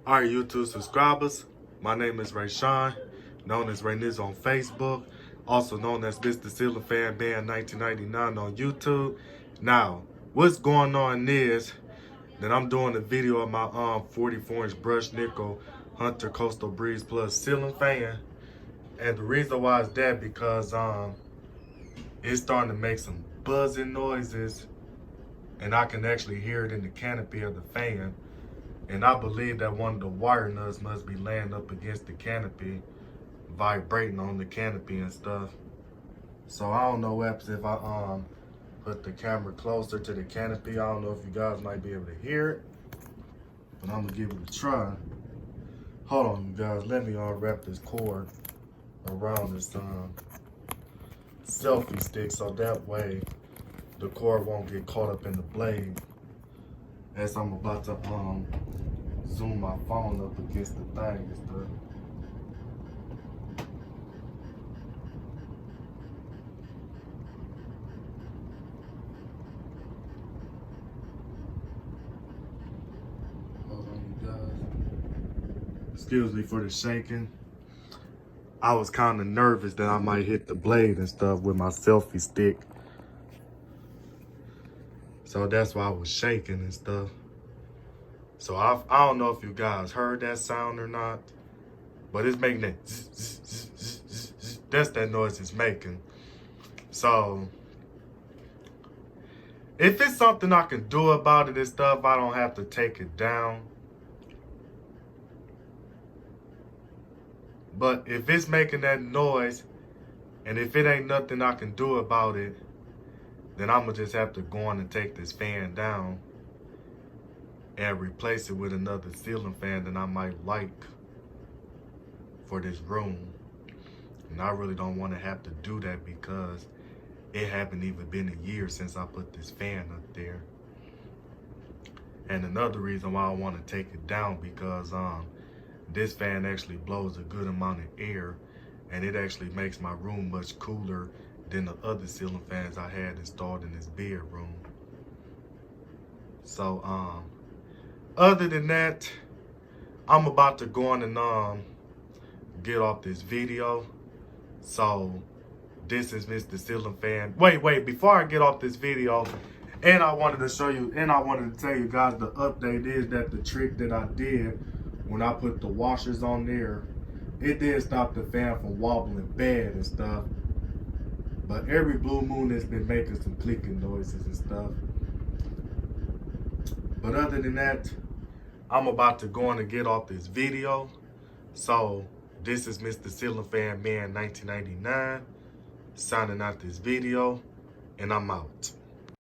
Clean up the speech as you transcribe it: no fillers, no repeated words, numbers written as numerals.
All right, YouTube subscribers, my name is Rayshawn, known as Rayniz on Facebook, also known as Mr. Ceiling Fan Band 1999 on YouTube. Now, what's going on is that I'm doing a video of my 44-inch brushed nickel Hunter Coastal Breeze Plus ceiling fan, and the reason why is that because it's starting to make some buzzing noises, and I can actually hear it in the canopy of the fan. And I believe that one of the wire nuts must be laying up against the canopy, vibrating on the canopy and stuff. So I don't know what happens if I put the camera closer to the canopy. I don't know if you guys might be able to hear it, but I'm gonna give it a try. Hold on, you guys. Let me unwrap this cord around this selfie stick so that way the cord won't get caught up in the blade as I'm about to zoom my phone up against the thing and stuff. Hold on, you guys. Excuse me for the shaking. I was kind of nervous that I might hit the blade and stuff with my selfie stick. So that's why I was shaking and stuff. So I don't know if you guys heard that sound or not, but it's making that zzz, zzz, zzz, zzz, zzz, zzz. That's that noise it's making. So if it's something I can do about it and stuff, I don't have to take it down. But if it's making that noise, and if it ain't nothing I can do about it, then I'm gonna just have to go on and take this fan down and replace it with another ceiling fan that I might like for this room. And I really don't want to have to do that because it haven't even been a year since I put this fan up there. And another reason why I want to take it down because this fan actually blows a good amount of air, and it actually makes my room much cooler than the other ceiling fans I had installed in this bedroom. So other than that, I'm about to go on and get off this video. So this is Mr. Ceiling Fan. Wait, before I get off this video, and I wanted to show you, and I wanted to tell you guys the update is that the trick that I did when I put the washers on there, it did stop the fan from wobbling bad and stuff. But every blue moon has been making some clicking noises and stuff. But other than that, I'm about to go on and get off this video. So this is Mr. Ceiling Fan Man 1999 signing out this video, and I'm out.